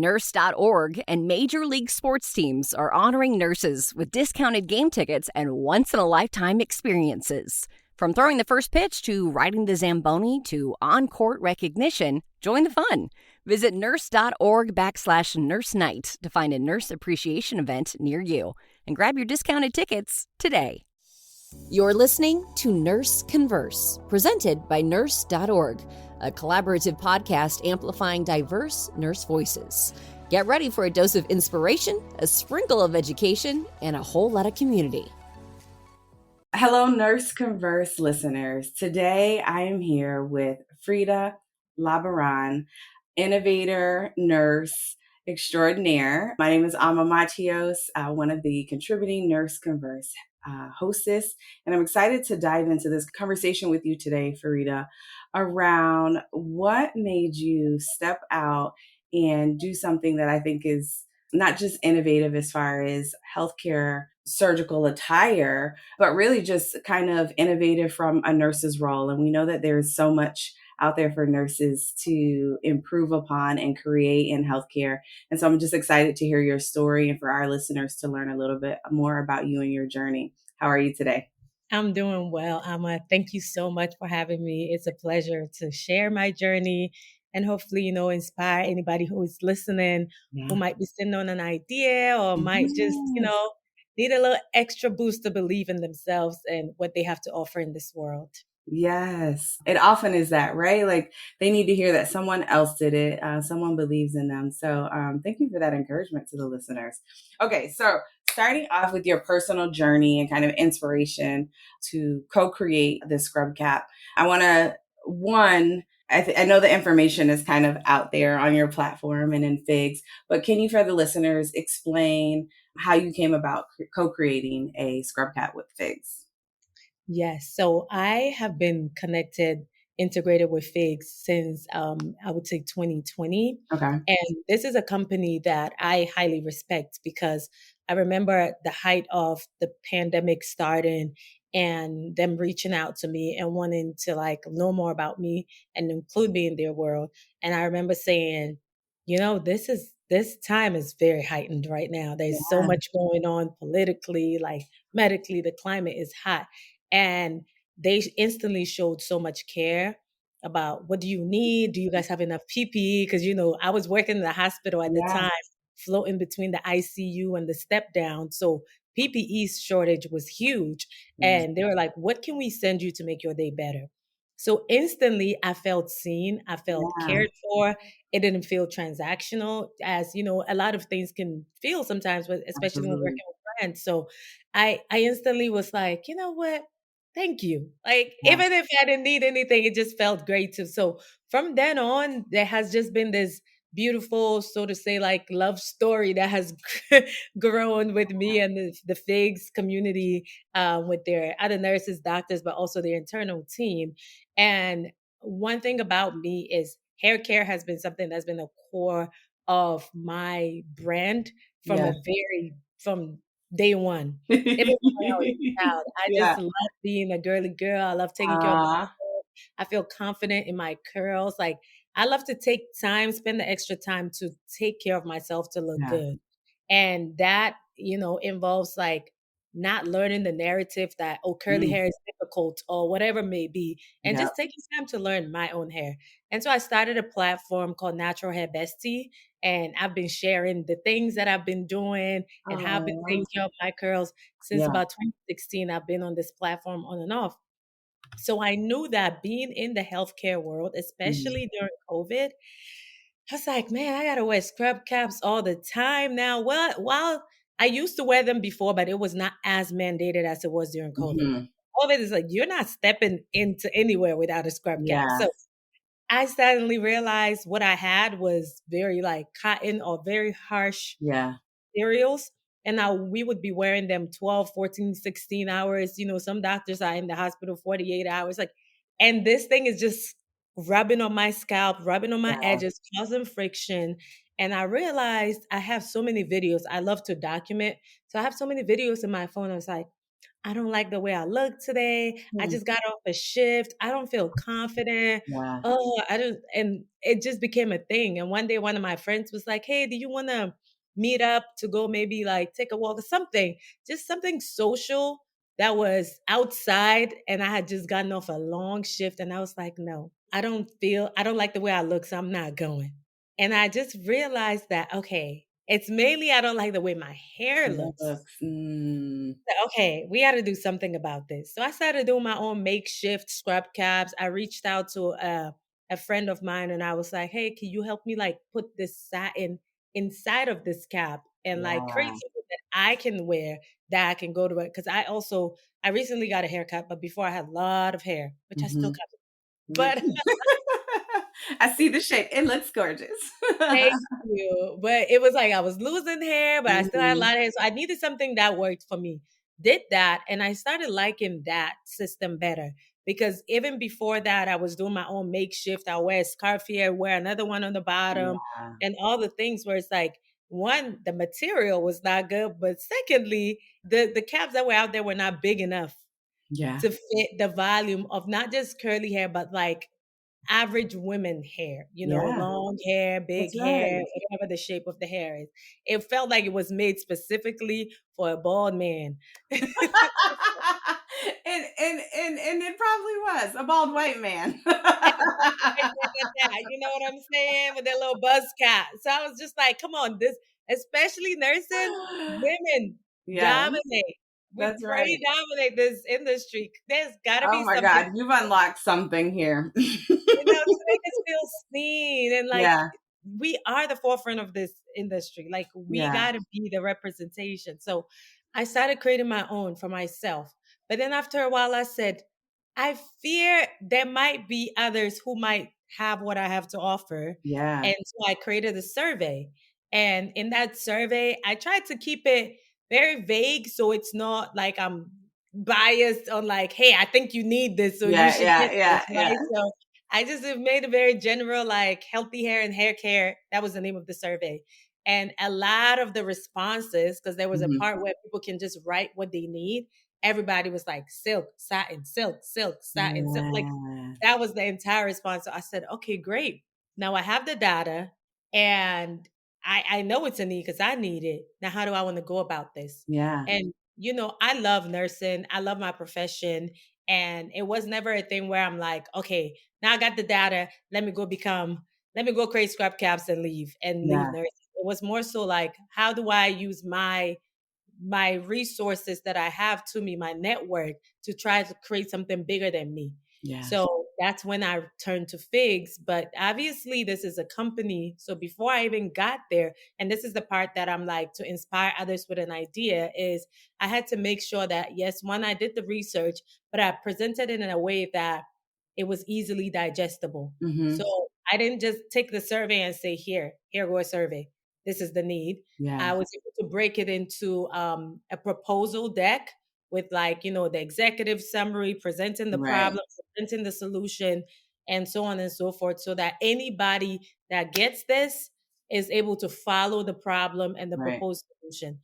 Nurse.org and Major League Sports teams are honoring nurses with discounted game tickets and once-in-a-lifetime experiences. From throwing the first pitch to riding the Zamboni to on-court recognition, join the fun. Visit nurse.org/nurse night to find a nurse appreciation event near you and grab your discounted tickets today. You're listening to Nurse Converse, presented by Nurse.org, a collaborative podcast amplifying diverse nurse voices. Get ready for a dose of inspiration, a sprinkle of education, and a whole lot of community. Hello, Nurse Converse listeners. Today I am here with Farida, Laba, innovator, nurse extraordinaire. My name is Mathewos, one of the contributing Nurse Converse hostess, and I'm excited to dive into this conversation with you today, Farida, around what made you step out and do something that I think is not just innovative as far as healthcare surgical attire, but really just kind of innovative from a nurse's role. And we know that there's so much out there for nurses to improve upon and create in healthcare. And so I'm just excited to hear your story and for our listeners to learn a little bit more about you and your journey. How are you today? I'm doing well, Amma. Thank you so much for having me. It's a pleasure to share my journey and hopefully, inspire anybody who is listening who might be sitting on an idea or might just, need a little extra boost to believe in themselves and what they have to offer in this world. Yes. It often is that, right? Like they need to hear that someone else did it. Someone believes in them. So thank you for that encouragement to the listeners. Okay. So starting off with your personal journey and kind of inspiration to co-create this scrub cap, I want to, I know the information is kind of out there on your platform and in FIGS, but can you, for the listeners, explain how you came about co-creating a scrub cap with FIGS? Yes. So I have been integrated with FIGS since I would say 2020. Okay. And this is a company that I highly respect because I remember the height of the pandemic starting and them reaching out to me and wanting to know more about me and include me in their world. And I remember saying, this time is very heightened right now. There's so much going on politically, medically, the climate is hot. And they instantly showed so much care about what do you need? Do you guys have enough PPE? Because, I was working in the hospital at the time, floating between the ICU and the step down. So PPE shortage was huge. And they were like, what can we send you to make your day better? So instantly I felt seen. I felt cared for. It didn't feel transactional as, a lot of things can feel sometimes, especially when working with brands. So I instantly was like, you know what? Thank you. Even if I didn't need anything, it just felt great too. So from then on, there has just been this beautiful, so to say, love story that has grown with me and the FIGS community with their other nurses, doctors, but also their internal team. And one thing about me is hair care has been something that's been a core of my brand from day one. Even when I was a child, I just love being a girly girl. I love taking care of myself. I feel confident in my curls. I love to take time, spend the extra time to take care of myself to look good. And that, involves not learning the narrative that, curly hair is difficult or whatever it may be, and just taking time to learn my own hair. And so I started a platform called Natural Hair Bestie, and I've been sharing the things that I've been doing and how I've been taking care of my curls since about 2016. I've been on this platform on and off. So I knew that being in the healthcare world, especially during COVID, I was like, man, I gotta wear scrub caps all the time now. Well, while I used to wear them before, but it was not as mandated as it was during COVID. COVID is you're not stepping into anywhere without a scrub cap. So I suddenly realized what I had was very cotton or very harsh materials. And now we would be wearing them 12, 14, 16 hours. Some doctors are in the hospital 48 hours. And this thing is just rubbing on my scalp, rubbing on my edges, causing friction. And I realized I have so many videos. I love to document. So I have so many videos in my phone. I was like, I don't like the way I look today. I Hmm. just got off a shift. I don't feel confident. Yeah. Oh, I don't, and it just became a thing. And one day, one of my friends was like, "Hey, do you want to meet up to go maybe like take a walk or something? Just something social that was outside." And I had just gotten off a long shift. And I was like, "No, I don't like the way I look. So I'm not going." And I just realized that, okay, it's mainly I don't like the way my hair looks. Looks. Mm. Okay, we got to do something about this. So I started doing my own makeshift scrub caps. I reached out to a friend of mine and I was like, "Hey, can you help me like put this satin inside of this cap and like create Yeah. something that I can wear that I can go to it?" Because I recently got a haircut, but before I had a lot of hair, which I still Hmm. got. But I see the shape. It looks gorgeous. thank you. But it was like I was losing hair, but I still had a Hmm. lot of hair. So I needed something that worked for me. Did that, and I started liking that system better because even before that, I was doing my own makeshift. I wear a scarf here, wear another one on the bottom, Yeah. and all the things where it's like one, the material was not good, but secondly, the caps that were out there were not big enough Yeah. to fit the volume of not just curly hair, but like average women hair, Yeah. long hair, That's big hair, right. whatever the shape of the hair is. It felt like it was made specifically for a bald man. And it probably was a bald white man. You know what I'm saying? With their little buzz cut. So I was just like, come on, this, especially nursing, women Yes, dominate. We that's pray right. dominate this industry. There's got to Oh be my something, God, you've unlocked something here. to make us feel seen and like Yeah, we are the forefront of this industry. Like we yeah, got to be the representation. So I started creating my own for myself. But then after a while, I said, I fear there might be others who might have what I have to offer. yeah, And so I created a survey. And in that survey, I tried to keep it very vague. So it's not like I'm biased on like, hey, I think you need this, so you yeah, should yeah, get this, yeah, yeah. right? So I just made a very general, like healthy hair and hair care. That was the name of the survey. And a lot of the responses, because there was a Mhm. part where people can just write what they need, everybody was like silk, satin, silk. Like Yeah, that was the entire response. So I said, okay, great. Now I have the data and I know it's a need because I need it. Now, how do I want to go about this? yeah, And, I love nursing. I love my profession. And it was never a thing where I'm like, okay, now I got the data. Let me go create scrap caps and leave yeah, nursing. It was more so like, how do I use my resources that I have to me, my network, to try to create something bigger than me. yeah. So that's when I turned to FIGS. But obviously, this is a company. So before I even got there, and this is the part that I'm like to inspire others with an idea, is I had to make sure that, yes, one, I did the research, but I presented it in a way that it was easily digestible. Hmm. So I didn't just take the survey and say, here go a survey. This is the need. I Yeah, was able to break it into a proposal deck with like, the executive summary, presenting the right, problem, presenting the solution, and so on and so forth, so that anybody that gets this is able to follow the problem and the right. proposed solution.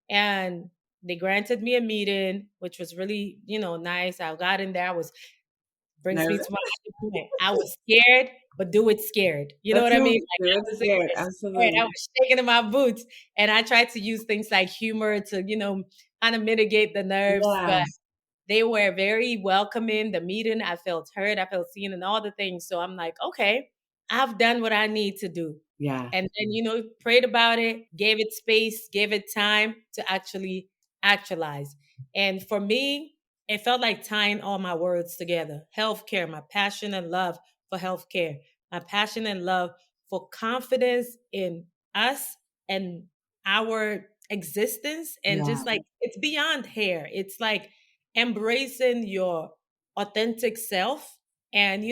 And they granted me a meeting, which was really, nice. I got in there. I was brings me Nervous? to my other point. I was scared, but do it scared. You know That's what I what mean? we Like do. I It's was in scared. there scared. I Absolutely. was shaking in my boots, and I tried to use things like humor to, kind of mitigate the nerves. But Yeah, they were very welcoming. The meeting, I felt heard, I felt seen, and all the things. So I'm like, okay, I've done what I need to do. yeah. And then, prayed about it, gave it space, gave it time to actually actualize. And for me, it felt like tying all my words together. Healthcare, my passion and love for healthcare, my passion and love for confidence in us and our existence. And Yeah. just like it's beyond hair, it's like embracing your authentic self and,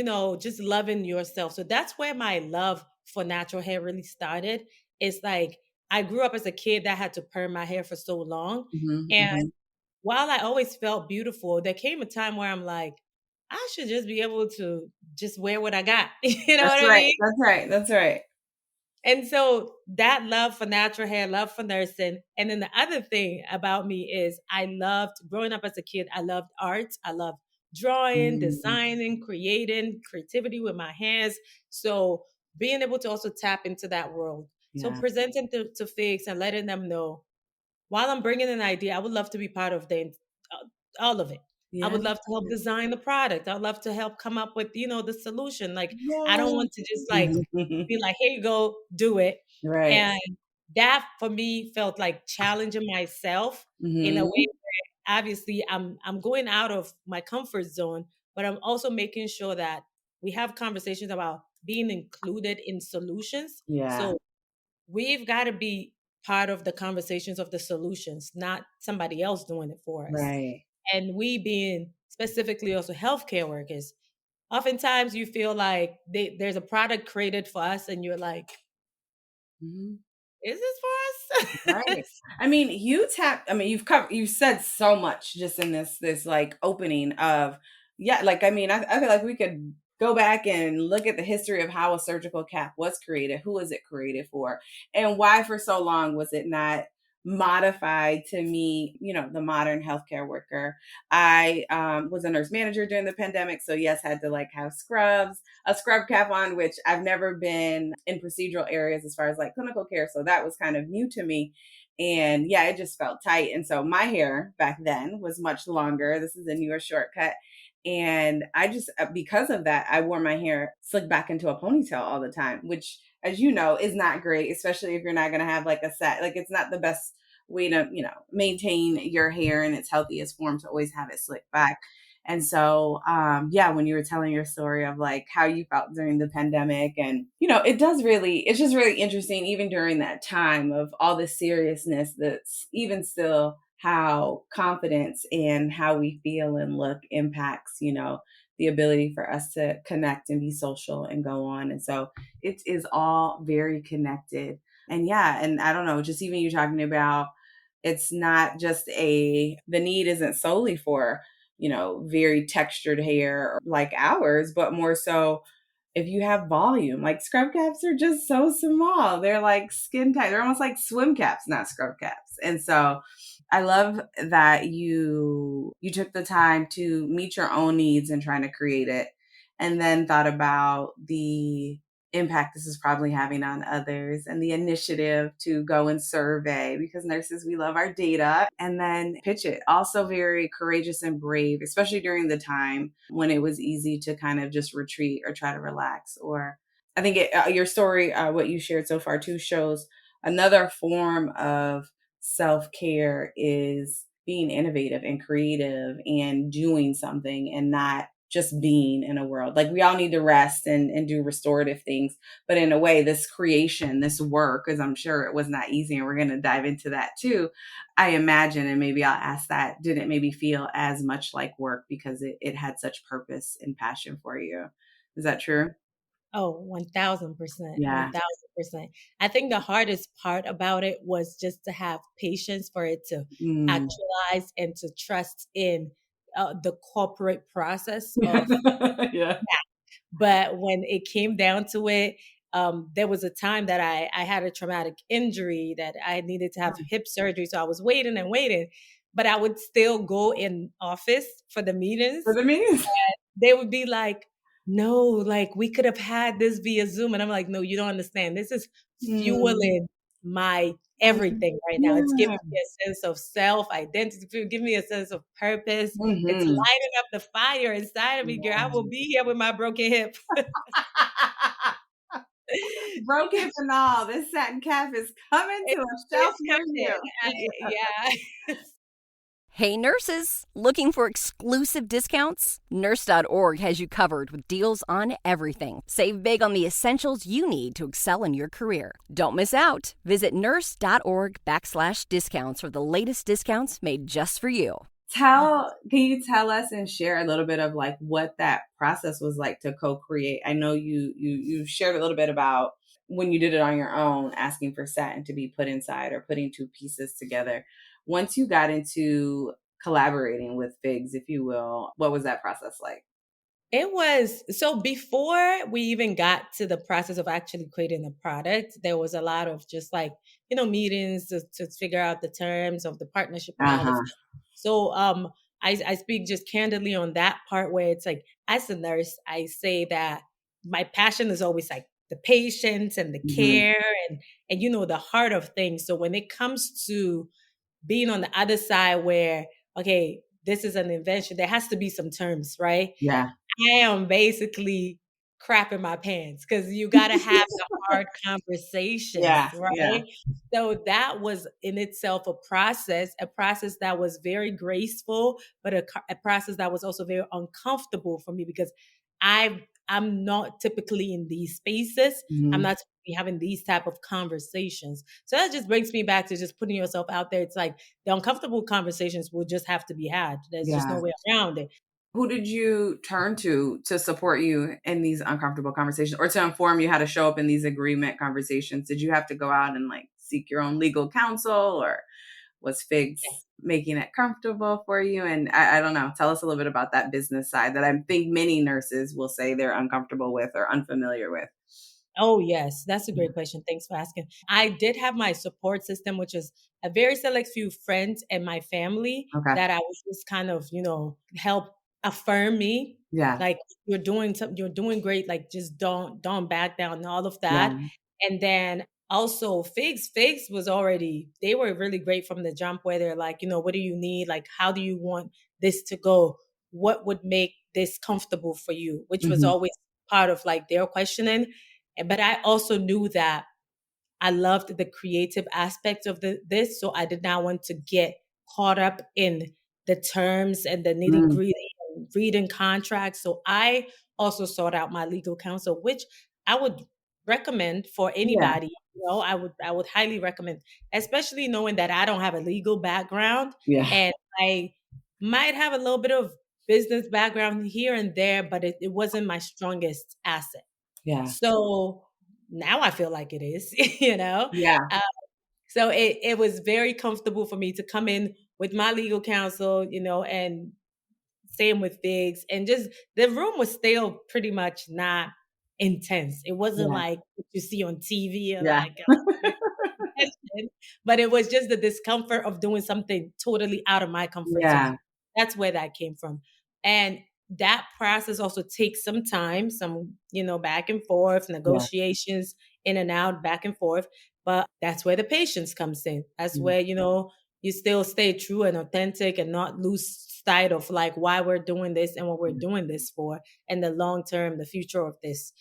just loving yourself. So that's where my love for natural hair really started. It's like I grew up as a kid that had to perm my hair for so long. Hmm. And Hmm. while I always felt beautiful, there came a time where I'm like, I should just be able to just wear what I got. You know That's what I right. mean? That's right. That's right. And so that love for natural hair, love for nursing. And then the other thing about me is I loved growing up as a kid. I loved art. I loved drawing, Mm, designing, creating, creativity with my hands. So being able to also tap into that world. So yeah. presenting to FIGS and letting them know while I'm bringing an idea, I would love to be part of all of it. I Yeah. would love to help design the product. I'd love to help come up with, the solution. Like, I don't Yeah. want to just like be like, here you go, do it. Right. And that for me felt like challenging myself in a way Hmm. where obviously I'm going out of my comfort zone, but I'm also making sure that we have conversations about being included in solutions. Yeah. So we've got to be part of the conversations of the solutions, not somebody else doing it for us. Right. And we being specifically also healthcare workers, oftentimes you feel like there's a product created for us and you're like, Mhm. is this for us? Right. I mean, you've said so much just in this like opening of, yeah, like, I mean, I feel like we could go back and look at the history of how a surgical cap was created, who was it created for, and why for so long was it not modified to meet, the modern healthcare worker. I was a nurse manager during the pandemic, so yes, had to like have a scrub cap on, which I've never been in procedural areas as far as like clinical care. So that was kind of new to me. And yeah, it just felt tight. And so my hair back then was much longer. This is a newer shortcut. And I just, because of that, I wore my hair slicked back into a ponytail all the time, which, as you know, is not great, especially if you're not going to have like a set. Like, it's not the best way to, maintain your hair in its healthiest form, to always have it slicked back. And so, yeah, when you were telling your story of like how you felt during the pandemic, and, it's just really interesting, even during that time of all the seriousness, that's even still how confidence and how we feel and look impacts, the ability for us to connect and be social and go on. And so it is all very connected. And yeah, and I don't know, just even you talking about, it's not just the need isn't solely for, very textured hair like ours, but more so if you have volume. Like, scrub caps are just so small. They're like skin tight. They're almost like swim caps, not scrub caps. And so I love that you took the time to meet your own needs and trying to create it, and then thought about the impact this is probably having on others, and the initiative to go and survey, because nurses, we love our data, and then pitch it. Also very courageous and brave, especially during the time when it was easy to kind of just retreat or try to relax. Or I think your story, what you shared so far too, shows another form of self-care is being innovative and creative and doing something, and not just being in a world. Like, we all need to rest and do restorative things. But in a way, this creation, this work, because I'm sure it was not easy, and we're going to dive into that too. I imagine, and maybe I'll ask that, did it maybe feel as much like work because it had such purpose and passion for you? Is that true? Oh, 1000%, Yeah. 1000%. I think the hardest part about it was just to have patience for it to Mm. actualize and to trust in the corporate process of. Yeah. But when it came down to it, there was a time that I had a traumatic injury that I needed to have hip surgery. So I was waiting and waiting, but I would still go in office for the meetings. For the meetings. They would be like, no, like we could have had this via Zoom. And I'm like, no, you don't understand. This is Mm. fueling my everything right now. It's giving Yeah. me a sense of self identity, giving me a sense of purpose. It's Mhm. lighting up the fire inside of me, girl. I will be here with my broken hip. Broke hip and all, this satin cap is coming to It- a shelf it's near coming. you. Yeah. Hey nurses, looking for exclusive discounts? Nurse.org has you covered with deals on everything. Save big on the essentials you need to excel in your career. Don't miss out. Visit nurse.org/discounts for the latest discounts made just for you. Can you tell us and share a little bit of like what that process was like to co-create? I know you shared a little bit about when you did it on your own, asking for satin to be put inside or putting two pieces together. Once you got into collaborating with FIGS, if you will, what was that process like? It was so before we even got to the process of actually creating the product, there was a lot of just like, meetings to figure out the terms of the partnership and all of Uh-huh. that. So I speak just candidly on that part where it's like, as a nurse, I say that my passion is always like the patients and the Hmm. care and the heart of things. So when it comes to being on the other side where, okay, this is an invention, there has to be some terms, right? Yeah. I am basically crapping my pants because you got to have the hard conversations, Yeah. Yeah. right? So that was in itself a process that was very graceful, but a process that was also very uncomfortable for me because I'm not typically in these spaces. I'm Hmm. not typically having these type of conversations. So that just brings me back to just putting yourself out there. It's like the uncomfortable conversations will just have to be had. There's just no Yeah. way around it. Who did you turn to support you in these uncomfortable conversations or to inform you how to show up in these agreement conversations? Did you have to go out and like seek your own legal counsel, or was FIGS making it comfortable for you? And I don't know, tell us a little bit about that business side that I think many nurses will say they're uncomfortable with or unfamiliar with. Oh, yes. That's a great question. Thanks for asking. I did have my support system, which is a very select few friends and my family Okay. that I was just kind of, help affirm me. Yeah. Like you're doing great. Like just don't back down and all of that. Yeah. And then also Figs was already, they were really great from the jump where they're like, what do you need? Like, how do you want this to go? What would make this comfortable for you? Which was Hmm. always part of like their questioning. But I also knew that I loved the creative aspect of this, so I did not want to get caught up in the terms and the nitty Mm. gritty and reading contracts. So I also sought out my legal counsel, which I would recommend for Yeah. anybody. I would highly recommend, especially knowing that I don't have a legal background Yeah. and I might have a little bit of business background here and there, but it wasn't my strongest asset. Yeah. So now I feel like it is, you know? Yeah. Uh, so it was very comfortable for me to come in with my legal counsel, and same with Figs. And just the room was still pretty much not intense. It wasn't Yeah. like what you see on TV or Yeah. like attention, but it was just the discomfort of doing something totally out of my comfort zone. Yeah. That's where that came from. And that process also takes some time, some, back and forth, Yeah. negotiations in and out, back and forth. But that's where the patience comes in. That's Mm. where, you still stay true and authentic and not lose sight of like why we're doing this and what we're doing this for and the long term, the future of this.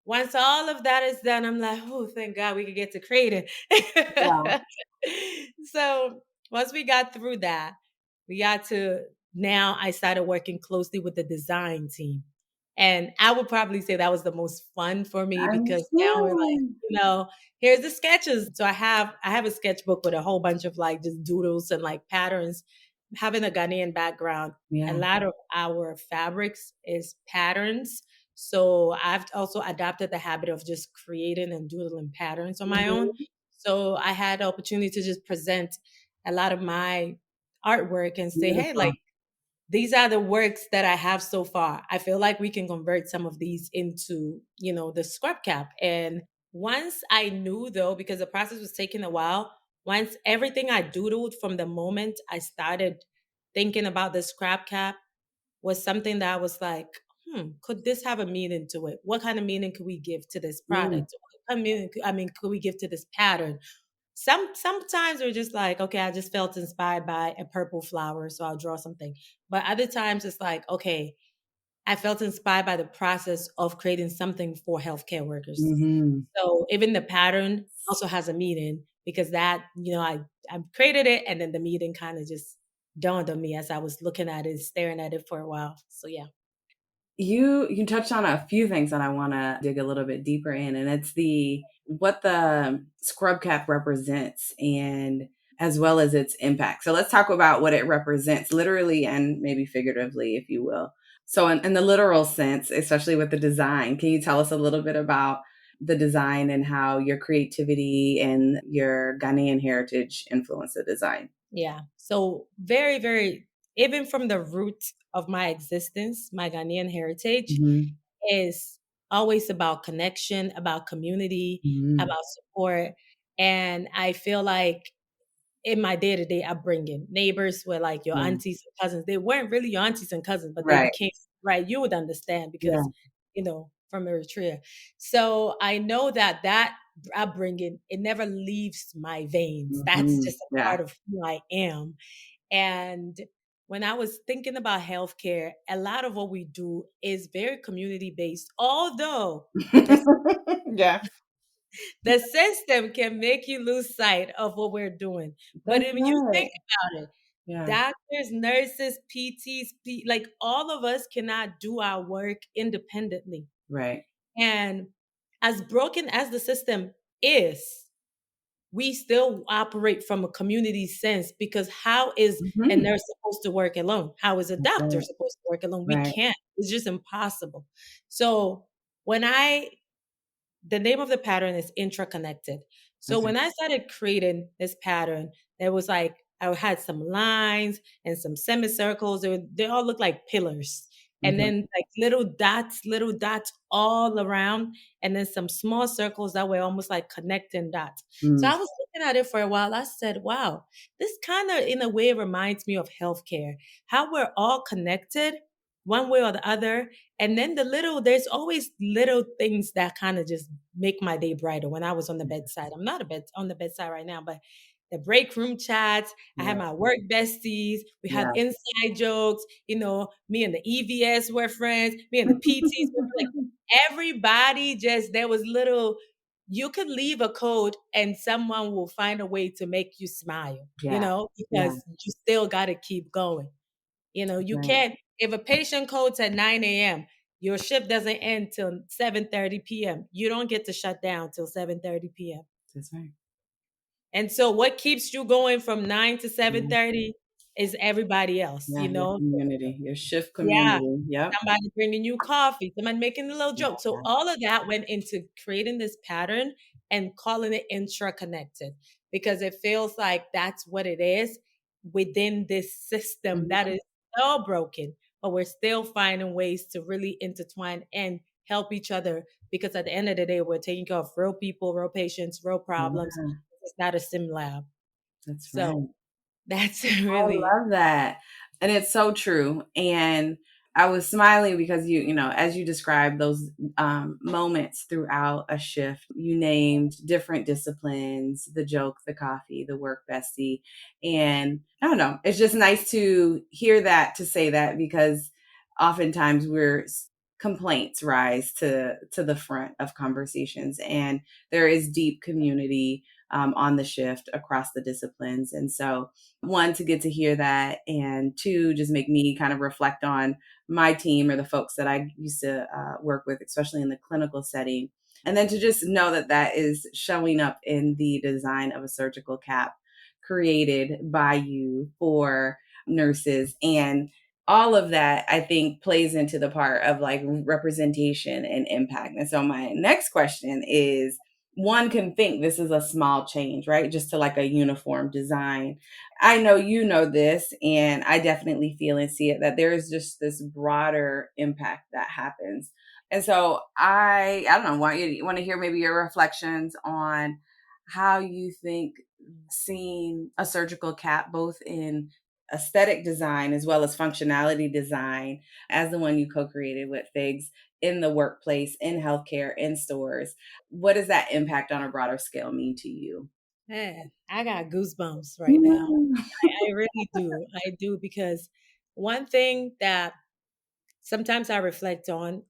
Once all of that is done, I'm like, oh, thank God we could get to creating. Yeah. So once we got through that, we got to now I started working closely with the design team. And I would probably say that was the most fun for me I'm because now we're like, sure. here's the sketches. So I have a sketchbook with a whole bunch of like just doodles and like patterns. Having a Ghanaian background, a Yeah. lot of our fabrics is patterns. So I've also adopted the habit of just creating and doodling patterns on my own. Mhm. So I had the opportunity to just present a lot of my artwork and say, hey, Beautiful. like these are the works that I have so far. I feel like we can convert some of these into, the scrub cap. And once I knew though, because the process was taking a while, once everything I doodled from the moment I started thinking about the scrap cap was something that I was like, could this have a meaning to it? What kind of meaning could we give to this Mm. product? What kind of meaning, could we give to this pattern? Sometimes we're just like, okay, I just felt inspired by a purple flower, so I'll draw something. But other times it's like, okay, I felt inspired by the process of creating something for healthcare workers. Mhm. So even the pattern also has a meaning because that, I created it and then the meaning kind of just dawned on me as I was looking at it, staring at it for a while. So yeah. You touched on a few things that I want to dig a little bit deeper in, and it's the what the scrub cap represents and as well as its impact. So let's talk about what it represents literally and maybe figuratively, if you will. So in the literal sense, especially with the design, can you tell us a little bit about the design and how your creativity and your Ghanaian heritage influence the design? Yeah. So very, very even from the root of my existence, my Ghanaian heritage Mm-hmm. is always about connection, about community, Mm-hmm. about support. And I feel like in my day-to-day upbringing, neighbors were like your Yeah. aunties and cousins. They weren't really your aunties and cousins, but they Right. became, right, you would understand Yeah. because, from Eritrea. So I know that upbringing, it never leaves my veins. That's Mm-hmm. just a Yeah. part of who I am. And when I was thinking about healthcare, a lot of what we do is very community based, although the Yeah. the system can make you lose sight of what we're doing. But That's when you right. think about it, Yeah. doctors, nurses, PTs, like all of us cannot do our work independently. Right. And as broken as the system is, we still operate from a community sense because how is a Mm-hmm. nurse supposed to work alone? How is a That's doctor right. supposed to work alone? We Right. can't. It's just impossible. So when the name of the pattern is intraconnected. So That's right. when I started creating this pattern, there was like I had some lines and some semicircles. They all look like pillars. And Okay. then like little dots all around, and then some small circles that were almost like connecting dots. So Mm. I was looking at it for a while. I said, wow, this kind of in a way reminds me of healthcare, how we're all connected one way or the other. And then there's always little things that kind of just make my day brighter when I was on the bedside. I'm not on the bedside right now, but the break room chats, I Yeah. had my work besties, we have Yeah. inside jokes, me and the EVS were friends, me and the PTs were like everybody just there was little you could leave a code and someone will find a way to make you smile, Yeah. Yeah. because you still got to keep going. You Right. can't, if a patient codes at 9 a.m., your shift doesn't end till 7:30 p.m. You don't get to shut down till 7:30 p.m. That's right. And so what keeps you going from 9 to Yeah. 7:30 is everybody else, Yeah. Your community, your shift Yeah. community. Yep. Somebody bringing you coffee, somebody making a little joke. So Yeah. all of that went into creating this pattern and calling it intra-connected because it feels like that's what it is within this system that Mhm. is so broken, but we're still finding ways to really intertwine and help each other because at the end of the day, we're taking care of real people, real patients, real problems. Yeah. It's not a sim lab. That's right. So that's I really, love that. And it's so true. And I was smiling because as you described those moments throughout a shift, you named different disciplines, the joke, the coffee, the work bestie. And I don't know, it's just nice to hear that, to say that, because oftentimes complaints rise to the front of conversations, and there is deep community on the shift across the disciplines. And so, one, to get to hear that, and two, just make me kind of reflect on my team or the folks that I used to work with, especially in the clinical setting. And then to just know that that is showing up in the design of a surgical cap created by you for nurses. And all of that, I think, plays into the part of like representation and impact. And so my next question is, one can think this is a small change, right? Just to like a uniform design. I know you know this, and I definitely feel and see it, that there is just this broader impact that happens. And so I don't know, want to hear maybe your reflections on how you think seeing a surgical cap both in aesthetic design as well as functionality design, as the one you co-created with FIGS, in the workplace, in healthcare, in stores, what does that impact on a broader scale mean to you? man, I got goosebumps right now. Mm. I really do. I do because one thing that sometimes I reflect on,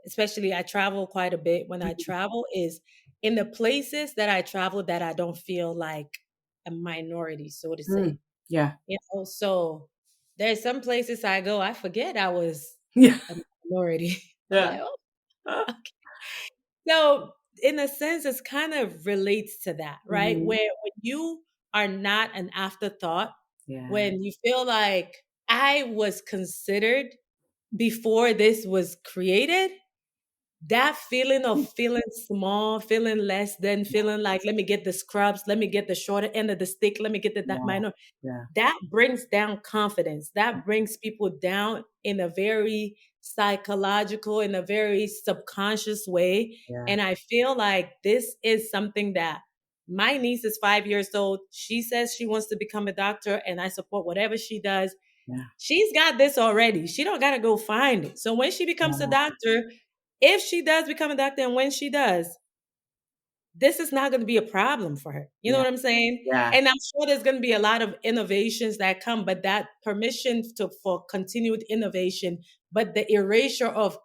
especially I travel quite a bit. When I travel, is in the places that I travel that I don't feel like a minority, so to say. Mm. Yeah. So there's some places I go, I forget I was Yeah. a minority. I'm Yeah. like, oh, okay. So in a sense, it's kind of relates to that, right? Mhm. Where when you are not an afterthought, Yeah. when you feel like I was considered before this was created, that feeling of feeling small, feeling less than, feeling like, let me get the scrubs, let me get the shorter end of the stick, let me get the Yeah. minor, Yeah. that brings down confidence. That brings people down in a very psychological, in a very subconscious way. Yeah. And I feel like this is something that my niece is 5 years old. She says she wants to become a doctor, and I support whatever she does. Yeah. She's got this already. She don't got to go find it. So when she becomes a Yeah. doctor, if she does become a doctor, and when she does, this is not going to be a problem for her. You know Yeah. what I'm saying? Yeah. And I'm sure there's going to be a lot of innovations that come, but that permission for continued innovation, but the erasure of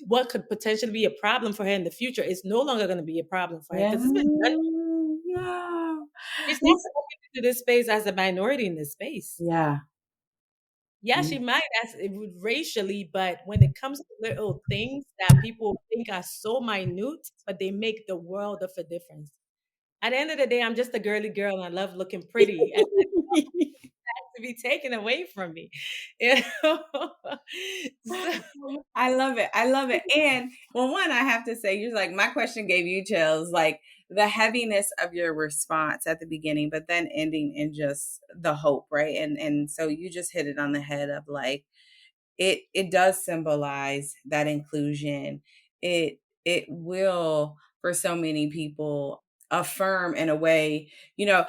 what could potentially be a problem for her in the future is no longer going to be a problem for her Yeah. because it's been done. Yeah. She's not coming into this space as a minority in this space. Yeah. Yeah, she might as racially, but when it comes to little things that people think are so minute, but they make the world of a difference. At the end of the day, I'm just a girly girl and I love looking pretty. And to be taken away from me. You know? So, I love it. I love it. And well, one, I have to say, you're like, my question gave you chills, like the heaviness of your response at the beginning, but then ending in just the hope, right? And so you just hit it on the head of like, it does symbolize that inclusion. It will, for so many people, affirm in a way, you know,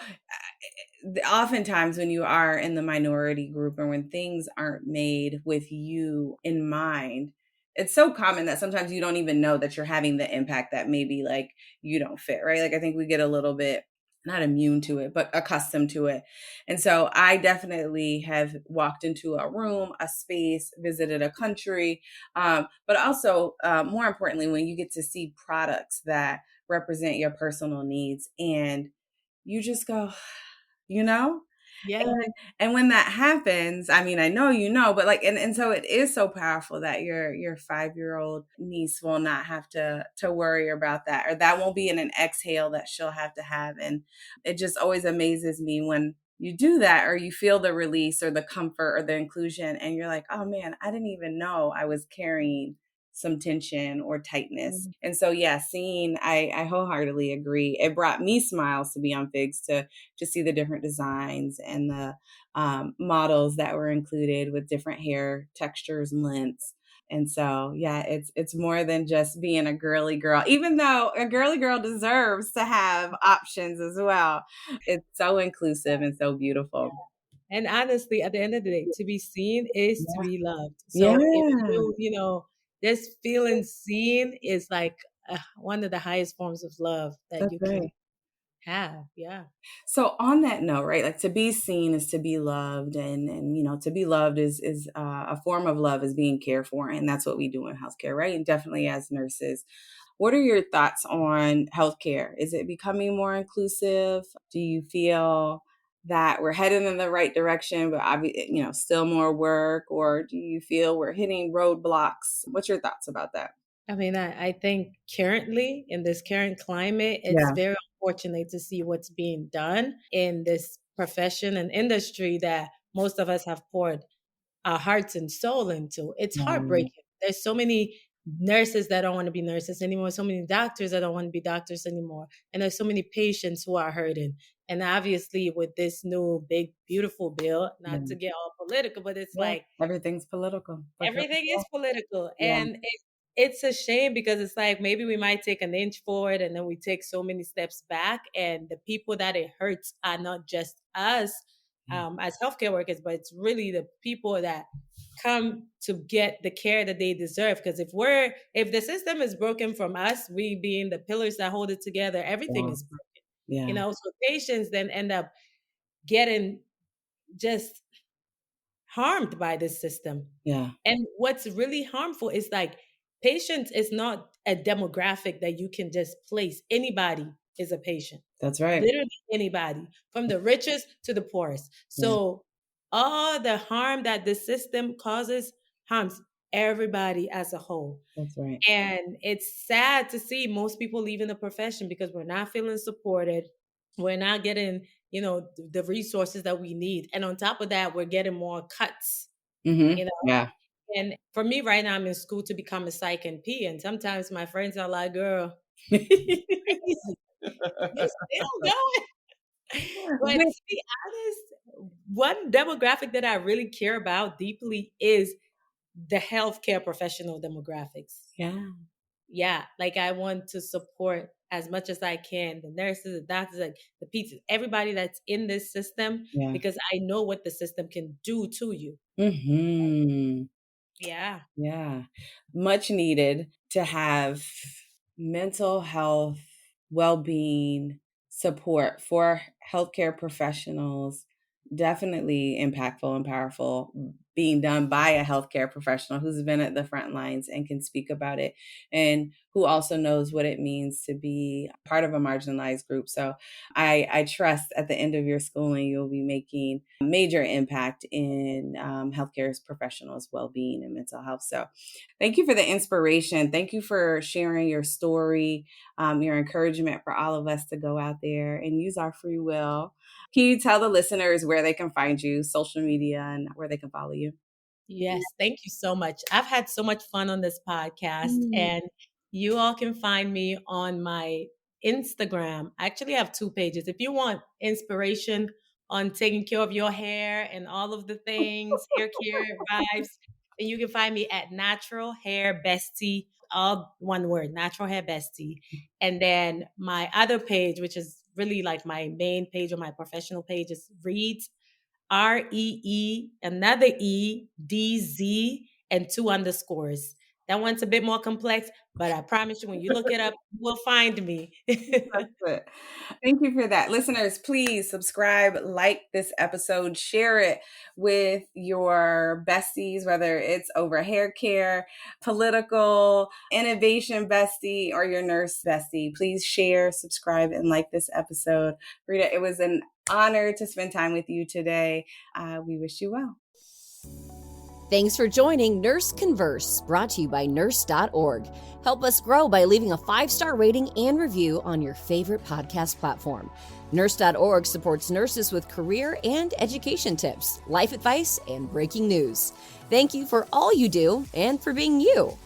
oftentimes when you are in the minority group and when things aren't made with you in mind, it's so common that sometimes you don't even know that you're having the impact that maybe like you don't fit, right? Like I think we get a little bit not immune to it, but accustomed to it. And so I definitely have walked into a room, a space, visited a country, but also more importantly, when you get to see products that represent your personal needs and you just go, you know? yeah. And when that happens, I mean, I know you know, but like and so it is so powerful that your 5-year-old niece will not have to worry about that or that won't be in an exhale that she'll have to have. And it just always amazes me when you do that or you feel the release or the comfort or the inclusion and you're like, "Oh man, I didn't even know I was carrying some tension or tightness." Mhm. And so yeah, seeing I wholeheartedly agree. It brought me smiles to be on FIGS to see the different designs and the models that were included with different hair textures and lengths. And so, yeah, it's more than just being a girly girl, even though a girly girl deserves to have options as well. It's so inclusive and so beautiful. And honestly, at the end of the day, to be seen is to Yeah. be loved. So if Yeah. this feeling seen is like one of the highest forms of love that That's you can right. have. Yeah. So on that note, right, like to be seen is to be loved, and to be loved is a form of love is being cared for, and that's what we do in healthcare, right? And definitely as nurses. What are your thoughts on healthcare? Is it becoming more inclusive? Do you feel that we're headed in the right direction, but still more work, or do you feel we're hitting roadblocks? What's your thoughts about that? I mean, I think currently in this current climate, it's Yeah, very unfortunate to see what's being done in this profession and industry that most of us have poured our hearts and soul into. It's yeah, heartbreaking. There's so many nurses that don't want to be nurses anymore, so many doctors that don't want to be doctors anymore. And there's so many patients who are hurting. And obviously, with this new big, beautiful bill, not yeah, to get all political, but it's yeah. like Everything's political. For sure. everything is political. Yeah, And it's a shame because it's like maybe we might take an inch forward and then we take so many steps back. And the people that it hurts are not just us yeah, as healthcare workers, but it's really the people that come to get the care that they deserve. Because if the system is broken from us, we being the pillars that hold it together, everything yeah, is broken. yeah, So patients then end up getting just harmed by this system. yeah. And what's really harmful is like patients is not a demographic that you can just place. Anybody is a patient. That's right. Literally anybody, from the richest to the poorest. Yeah, So all the harm that the system causes harms everybody as a whole. that's right. And it's sad to see most people leaving the profession because we're not feeling supported. We're not getting, the resources that we need. And on top of that, we're getting more cuts, Mm-hmm. you know. Yeah, And for me right now, I'm in school to become a psych and P. And sometimes my friends are like, girl, crazy. You still going? But to be honest, one demographic that I really care about deeply is the healthcare professional demographics. Yeah. Yeah, like I want to support as much as I can the nurses, the doctors, like the pizza, everybody that's in this system, Yeah. because I know what the system can do to you. Mm-hmm. Yeah. Yeah. Much needed to have mental health, well-being support for healthcare professionals. Definitely impactful and powerful, being done by a healthcare professional who's been at the front lines and can speak about it, and who also knows what it means to be part of a marginalized group. So I trust at the end of your schooling, you'll be making a major impact in healthcare professionals' well-being and mental health. So thank you for the inspiration. Thank you for sharing your story, your encouragement for all of us to go out there and use our free will. Can you tell the listeners where they can find you, social media, and where they can follow you? Yes, thank you so much. I've had so much fun on this podcast, Mm. and you all can find me on my Instagram. I actually have two pages. If you want inspiration on taking care of your hair and all of the things, hair care vibes, then you can find me at Natural Hair Bestie, all one word, Natural Hair Bestie. And then my other page, which is really like my main page or my professional page, is Reads REE, another EDZ, and two underscores. That one's a bit more complex, but I promise you, when you look it up, you will find me. That's it. Thank you for that. Listeners, please subscribe, like this episode, share it with your besties, whether it's over hair care, political, innovation bestie, or your nurse bestie. Please share, subscribe, and like this episode. Rita, it was an honor to spend time with you today. We wish you well. Thanks for joining Nurse Converse, brought to you by Nurse.org. Help us grow by leaving a 5-star rating and review on your favorite podcast platform. Nurse.org supports nurses with career and education tips, life advice, and breaking news. Thank you for all you do and for being you.